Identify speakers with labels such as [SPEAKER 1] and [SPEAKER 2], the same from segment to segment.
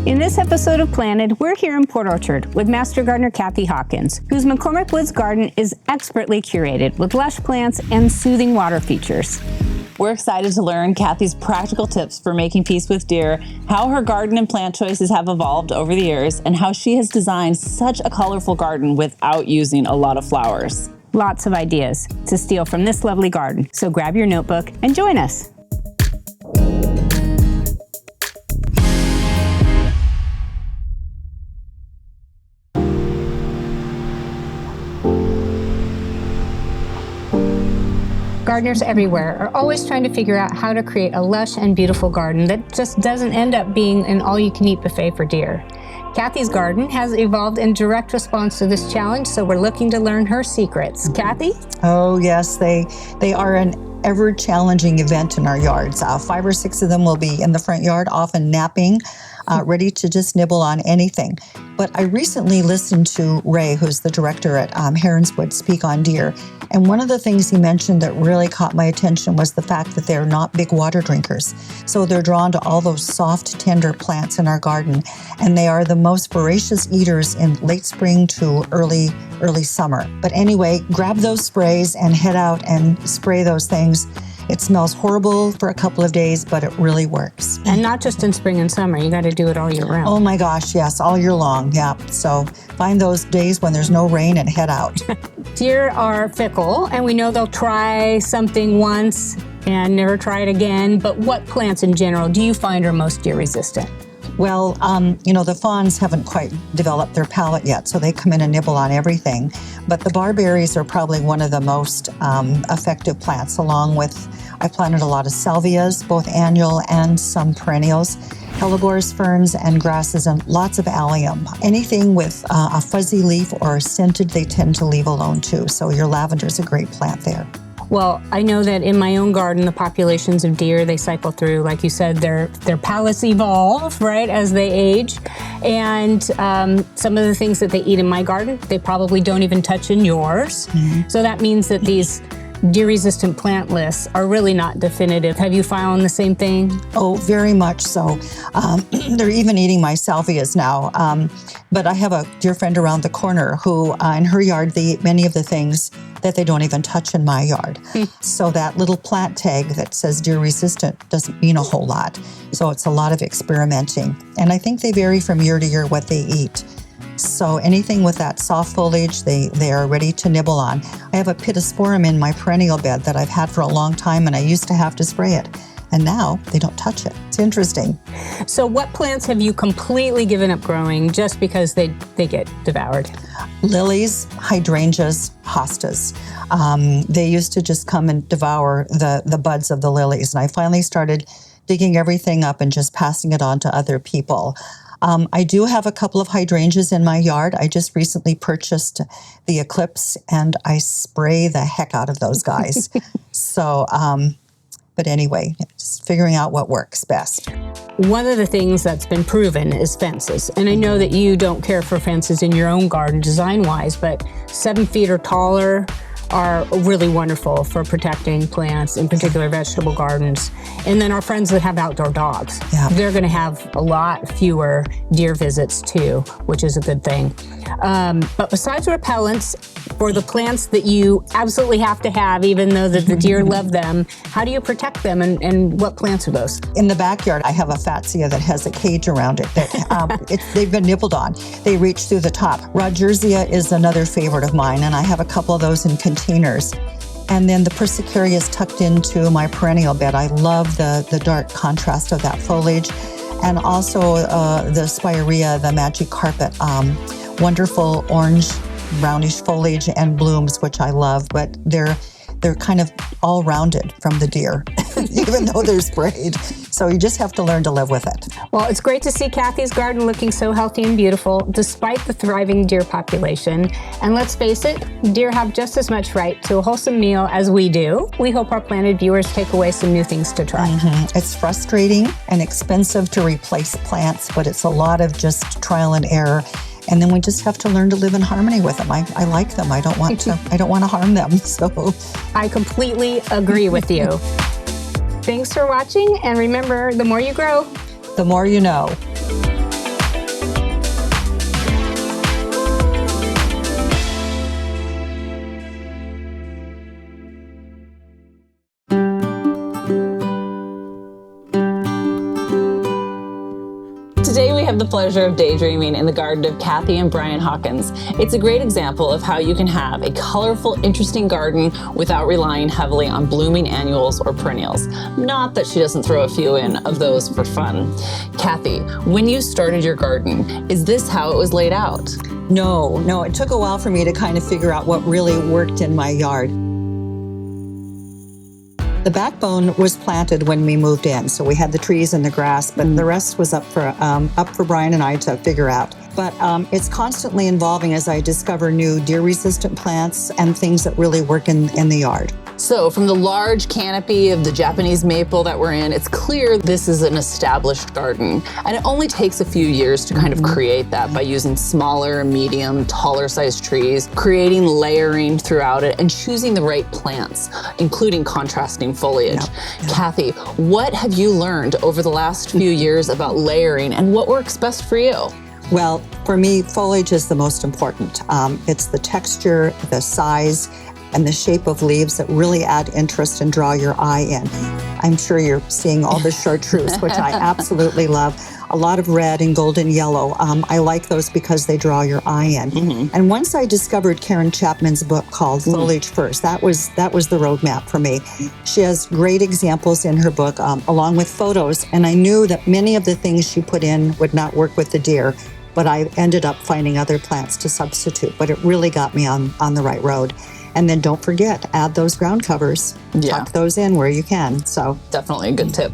[SPEAKER 1] In this episode of Planted, we're here in Port Orchard with Master Gardener Kathy Hawkins, whose McCormick Woods garden is expertly curated with lush plants and soothing water features.
[SPEAKER 2] We're excited to learn Kathy's practical tips for making peace with deer, how her garden and plant choices have evolved over the years, and how she has designed such a colorful garden without using a lot of flowers.
[SPEAKER 1] Lots of ideas to steal from this lovely garden, so grab your notebook and join us. Gardeners everywhere are always trying to figure out how to create a lush and beautiful garden that just doesn't end up being an all-you-can-eat buffet for deer. Kathy's garden has evolved in direct response to this challenge, so we're looking to learn her secrets. Kathy?
[SPEAKER 3] Oh yes, they are an ever-challenging event in our yards. 5 or 6 of them will be in the front yard, often napping, ready to just nibble on anything. But I recently listened to Ray, who's the director at Heronswood, speak on deer. And one of the things he mentioned that really caught my attention was the fact that they're not big water drinkers. So they're drawn to all those soft, tender plants in our garden. And they are the most voracious eaters in late spring to early summer. But anyway, grab those sprays and head out and spray those things. It smells horrible for a couple of days, but it really works.
[SPEAKER 1] And not just in spring and summer, you got to do it all year round.
[SPEAKER 3] Oh my gosh, yes, all year long, yeah. So find those days when there's no rain and head out.
[SPEAKER 1] Deer are fickle, and we know they'll try something once and never try it again, but what plants in general do you find are most deer resistant?
[SPEAKER 3] Well, the fawns haven't quite developed their palate yet, so they come in and nibble on everything. But the barberries are probably one of the most effective plants, along with, I planted a lot of salvias, both annual and some perennials, hellebores, ferns, and grasses, and lots of allium. Anything with a fuzzy leaf or scented, they tend to leave alone too. So your lavender is a great plant there.
[SPEAKER 1] Well, I know that in my own garden, the populations of deer, they cycle through, like you said, their palates evolve, right, as they age. And some of the things that they eat in my garden, they probably don't even touch in yours. Mm-hmm. So that means that these deer-resistant plant lists are really not definitive. Have you found the same thing?
[SPEAKER 3] Oh, very much so. They're even eating my salvias now. But I have a dear friend around the corner who, in her yard, they eat many of the things that they don't even touch in my yard. So that little plant tag that says deer-resistant doesn't mean a whole lot. So it's a lot of experimenting. And I think they vary from year to year what they eat. So anything with that soft foliage, they are ready to nibble on. I have a pittosporum in my perennial bed that I've had for a long time, and I used to have to spray it. And now they don't touch it. It's interesting.
[SPEAKER 1] So what plants have you completely given up growing just because they get devoured?
[SPEAKER 3] Lilies, hydrangeas, hostas. They used to just come and devour the buds of the lilies. And I finally started digging everything up and just passing it on to other people. I do have a couple of hydrangeas in my yard. I just recently purchased the Eclipse, and I spray the heck out of those guys. But anyway, just figuring out what works best.
[SPEAKER 1] One of the things that's been proven is fences. And I know that you don't care for fences in your own garden design-wise, but 7 feet or taller are really wonderful for protecting plants, in particular vegetable gardens. And then our friends that have outdoor dogs, they're going to have a lot fewer deer visits too, which is a good thing. But besides repellents, for the plants that you absolutely have to have, even though that the deer love them, how do you protect them, and what plants are those?
[SPEAKER 3] In the backyard, I have a fatsia that has a cage around it that they've been nibbled on. They reach through the top. Rodgersia is another favorite of mine, and I have a couple of those in containers. And then the Persicaria is tucked into my perennial bed. I love the dark contrast of that foliage. And also the Spirea, the magic carpet, wonderful orange, brownish foliage and blooms, which I love, but they're kind of all rounded from the deer, even though they're sprayed. So you just have to learn to live with it.
[SPEAKER 1] Well, it's great to see Kathy's garden looking so healthy and beautiful, despite the thriving deer population. And let's face it, deer have just as much right to a wholesome meal as we do. We hope our Planted viewers take away some new things to try.
[SPEAKER 3] Mm-hmm. It's frustrating and expensive to replace plants, but it's a lot of just trial and error. And then we just have to learn to live in harmony with them. I like them. I don't want to harm them. So
[SPEAKER 1] I completely agree with you. Thanks for watching, and remember, the more you grow,
[SPEAKER 3] the more you know.
[SPEAKER 2] Today we have the pleasure of daydreaming in the garden of Kathy and Brian Hawkins. It's a great example of how you can have a colorful, interesting garden without relying heavily on blooming annuals or perennials. Not that she doesn't throw a few in of those for fun. Kathy, when you started your garden, is this how it was laid out?
[SPEAKER 3] No, it took a while for me to kind of figure out what really worked in my yard. The backbone was planted when we moved in, so we had the trees and the grass, but the rest was up for Brian and I to figure out. But it's constantly evolving as I discover new deer-resistant plants and things that really work in the yard.
[SPEAKER 2] So from the large canopy of the Japanese maple that we're in, it's clear this is an established garden. And it only takes a few years to kind of create that by using smaller, medium, taller sized trees, creating layering throughout it, and choosing the right plants, including contrasting foliage. Yeah. Kathy, what have you learned over the last few years about layering and what works best for you?
[SPEAKER 3] Well, for me, foliage is the most important. It's the texture, the size, and the shape of leaves that really add interest and draw your eye in. I'm sure you're seeing all the chartreuse, which I absolutely love. A lot of red and golden yellow. I like those because they draw your eye in. And once I discovered Karen Chapman's book called Foliage First, that was the roadmap for me. She has great examples in her book, along with photos, and I knew that many of the things she put in would not work with the deer, but I ended up finding other plants to substitute. But it really got me on the right road. And then don't forget, add those ground covers.
[SPEAKER 2] Yeah.
[SPEAKER 3] Tuck those in where you can. So
[SPEAKER 2] definitely a good tip.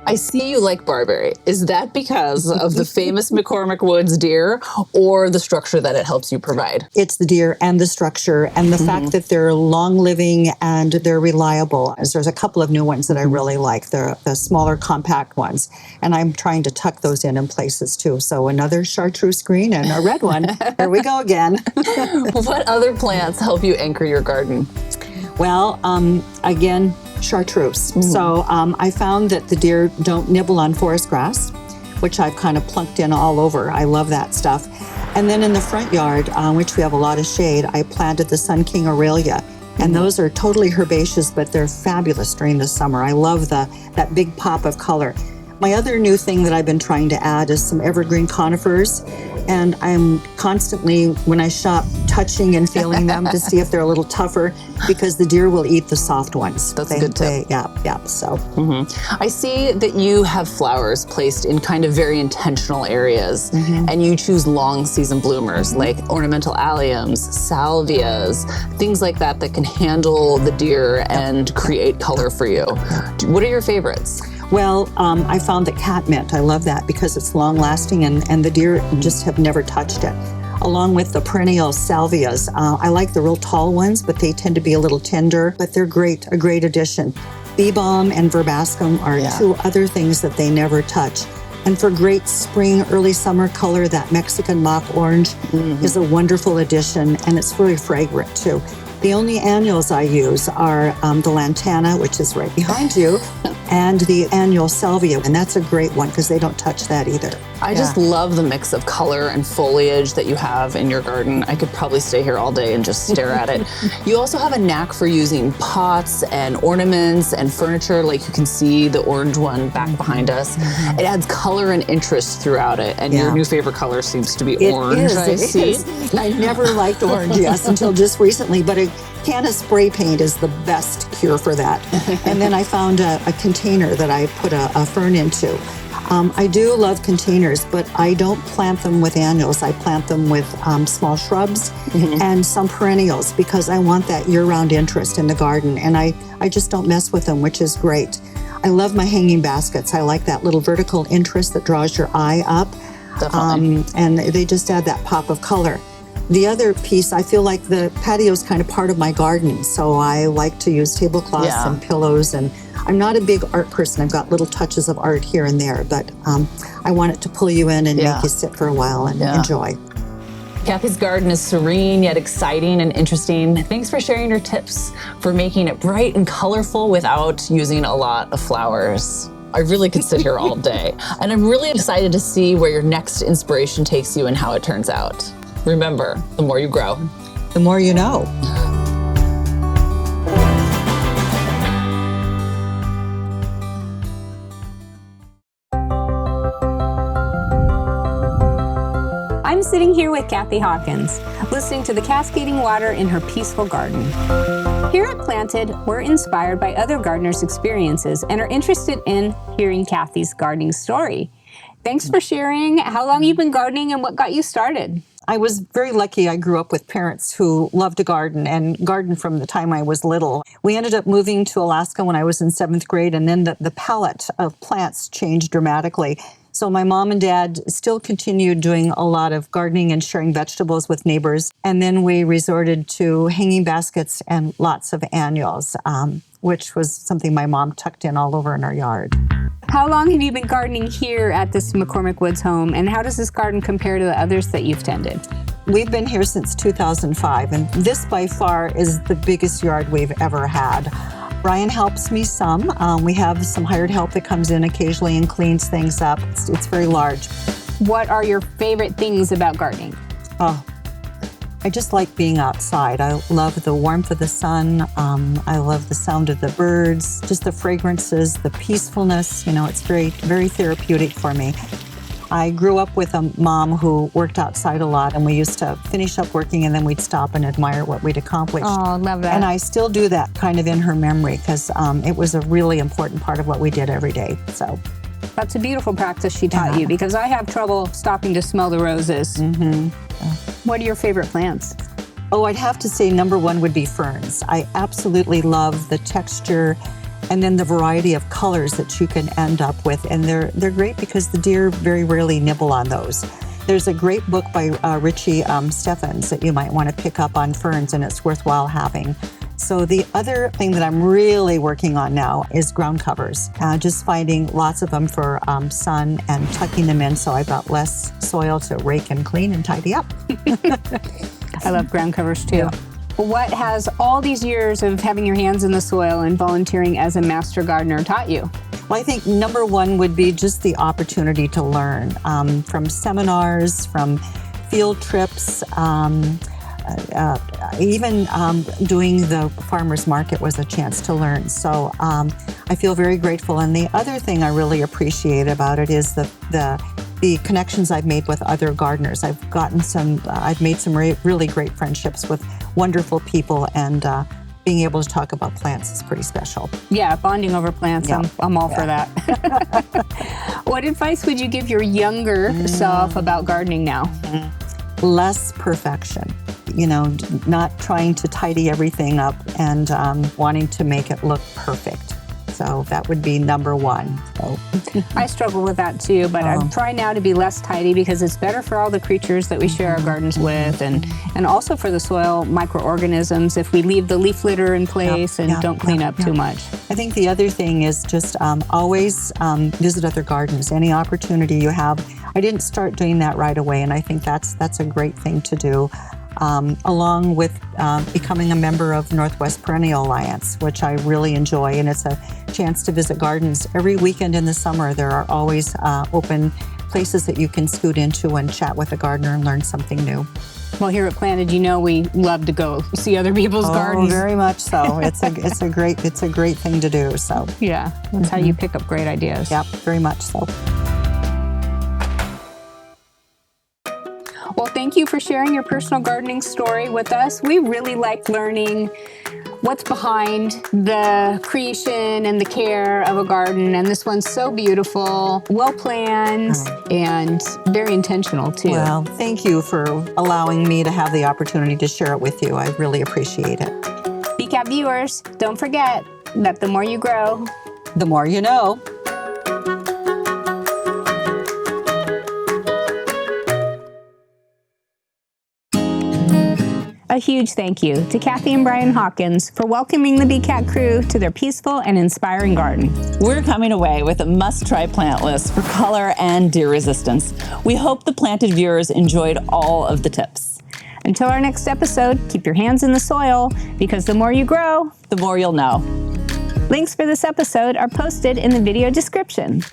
[SPEAKER 2] I see you like barberry. Is that because of the famous McCormick Woods deer or the structure that it helps you provide?
[SPEAKER 3] It's the deer and the structure and the fact that they're long living and they're reliable. There's a couple of new ones that I really like. They're the smaller compact ones. And I'm trying to tuck those in places too. So another chartreuse green and a red one. Here we go again.
[SPEAKER 2] What other plants help you anchor your garden?
[SPEAKER 3] Well, again, chartreuse. So I found that the deer don't nibble on forest grass, which I've kind of plunked in all over. I love that stuff. And then in the front yard, which we have a lot of shade, I planted the Sun King Aurelia. And those are totally herbaceous, but they're fabulous during the summer. I love that big pop of color. My other new thing that I've been trying to add is some evergreen conifers. And I'm constantly, when I shop, touching and feeling them to see if they're a little tougher, because the deer will eat the soft ones.
[SPEAKER 2] That's a good tip.
[SPEAKER 3] Yeah. So.
[SPEAKER 2] I see that you have flowers placed in kind of very intentional areas, and you choose long season bloomers like ornamental alliums, salvias, things like that can handle the deer and create color for you. What are your favorites?
[SPEAKER 3] Well, I found that catmint, I love that because it's long lasting and the deer just have never touched it. Along with the perennial salvias. I like the real tall ones, but they tend to be a little tender, but they're a great addition. Bee balm and verbascum are two other things that they never touch. And for great spring, early summer color, that Mexican mock orange is a wonderful addition, and it's very fragrant too. The only annuals I use are the lantana, which is right behind you, and the annual salvia, and that's a great one because they don't touch that either.
[SPEAKER 2] I just love the mix of color and foliage that you have in your garden. I could probably stay here all day and just stare at it. You also have a knack for using pots and ornaments and furniture, like you can see the orange one back behind us. It adds color and interest throughout it, and your new favorite color seems to be orange, I see.
[SPEAKER 3] I never liked orange, until just recently, but a can of spray paint is the best cure for that. And then I found a container that I put a fern into. I do love containers, but I don't plant them with annuals. I plant them with small shrubs and some perennials because I want that year-round interest in the garden, and I just don't mess with them, which is great. I love my hanging baskets. I like that little vertical interest that draws your eye up.
[SPEAKER 2] Definitely.
[SPEAKER 3] And they just add that pop of color. The other piece, I feel like the patio is kind of part of my garden, so I like to use tablecloths and pillows, and I'm not a big art person. I've got little touches of art here and there, but I want it to pull you in and make you sit for a while and enjoy.
[SPEAKER 2] Kathy's garden is serene yet exciting and interesting. Thanks for sharing your tips for making it bright and colorful without using a lot of flowers. I really could sit here all day, and I'm really excited to see where your next inspiration takes you and how it turns out. Remember, the more you grow,
[SPEAKER 3] the more you know.
[SPEAKER 1] I'm sitting here with Kathy Hawkins, listening to the cascading water in her peaceful garden. Here at Planted, we're inspired by other gardeners' experiences and are interested in hearing Kathy's gardening story. Thanks for sharing how long you've been gardening and what got you started.
[SPEAKER 3] I was very lucky. I grew up with parents who loved to garden and gardened from the time I was little. We ended up moving to Alaska when I was in 7th grade, and then the palette of plants changed dramatically. So my mom and dad still continued doing a lot of gardening and sharing vegetables with neighbors. And then we resorted to hanging baskets and lots of annuals, which was something my mom tucked in all over in our yard.
[SPEAKER 1] How long have you been gardening here at this McCormick Woods home, and how does this garden compare to the others that you've tended?
[SPEAKER 3] We've been here since 2005, and this by far is the biggest yard we've ever had. Brian helps me some. We have some hired help that comes in occasionally and cleans things up. It's very large.
[SPEAKER 1] What are your favorite things about gardening?
[SPEAKER 3] Oh, I just like being outside. I love the warmth of the sun. I love the sound of the birds, just the fragrances, the peacefulness. You know, it's very, very therapeutic for me. I grew up with a mom who worked outside a lot, and we used to finish up working and then we'd stop and admire what we'd accomplished.
[SPEAKER 1] Oh, love that.
[SPEAKER 3] And I still do that kind of in her memory because it was a really important part of what we did every day. So
[SPEAKER 1] that's a beautiful practice she taught you, because I have trouble stopping to smell the roses.
[SPEAKER 3] Mm-hmm.
[SPEAKER 1] What are your favorite plants?
[SPEAKER 3] Oh, I'd have to say number one would be ferns. I absolutely love the texture and then the variety of colors that you can end up with. And they're great because the deer very rarely nibble on those. There's a great book by Richie Steffens that you might want to pick up on ferns, and it's worthwhile having. So the other thing that I'm really working on now is ground covers. Just finding lots of them for sun and tucking them in so I've got less soil to rake and clean and tidy up.
[SPEAKER 1] I love ground covers too.
[SPEAKER 3] Yeah.
[SPEAKER 1] What has all these years of having your hands in the soil and volunteering as a master gardener taught you?
[SPEAKER 3] Well, I think number one would be just the opportunity to learn from seminars, from field trips, even doing the farmer's market was a chance to learn. So I feel very grateful. And the other thing I really appreciate about it is the connections I've made with other gardeners. I've made some really great friendships with wonderful people, and being able to talk about plants is pretty special.
[SPEAKER 1] Yeah, bonding over plants,
[SPEAKER 3] Yeah.
[SPEAKER 1] I'm all for that. What advice would you give your younger self about gardening now?
[SPEAKER 3] Less perfection. You know, not trying to tidy everything up and wanting to make it look perfect. So that would be number one. So.
[SPEAKER 1] I struggle with that too, but I'm trying now to be less tidy because it's better for all the creatures that we share our gardens with, and also for the soil microorganisms if we leave the leaf litter in place and don't clean up too much.
[SPEAKER 3] I think the other thing is just always visit other gardens. Any opportunity you have. I didn't start doing that right away, and I think that's a great thing to do. Along with becoming a member of Northwest Perennial Alliance, which I really enjoy, and it's a chance to visit gardens. Every weekend in the summer, there are always open places that you can scoot into and chat with a gardener and learn something new.
[SPEAKER 1] Well, here at Planted, you know we love to go see other people's gardens.
[SPEAKER 3] Oh, very much so. It's a great thing to do. So
[SPEAKER 1] yeah, that's how you pick up great ideas.
[SPEAKER 3] Yep, very much so.
[SPEAKER 1] Well, thank you for sharing your personal gardening story with us. We really like learning what's behind the creation and the care of a garden. And this one's so beautiful, well-planned, and very intentional too.
[SPEAKER 3] Well, thank you for allowing me to have the opportunity to share it with you. I really appreciate it.
[SPEAKER 1] BCAT viewers, don't forget that the more you grow,
[SPEAKER 3] the more you know.
[SPEAKER 1] A huge thank you to Kathy and Brian Hawkins for welcoming the BCAT crew to their peaceful and inspiring garden.
[SPEAKER 2] We're coming away with a must-try plant list for color and deer resistance. We hope the Planted viewers enjoyed all of the tips.
[SPEAKER 1] Until our next episode, keep your hands in the soil, because the more you grow,
[SPEAKER 2] the more you'll know.
[SPEAKER 1] Links for this episode are posted in the video description.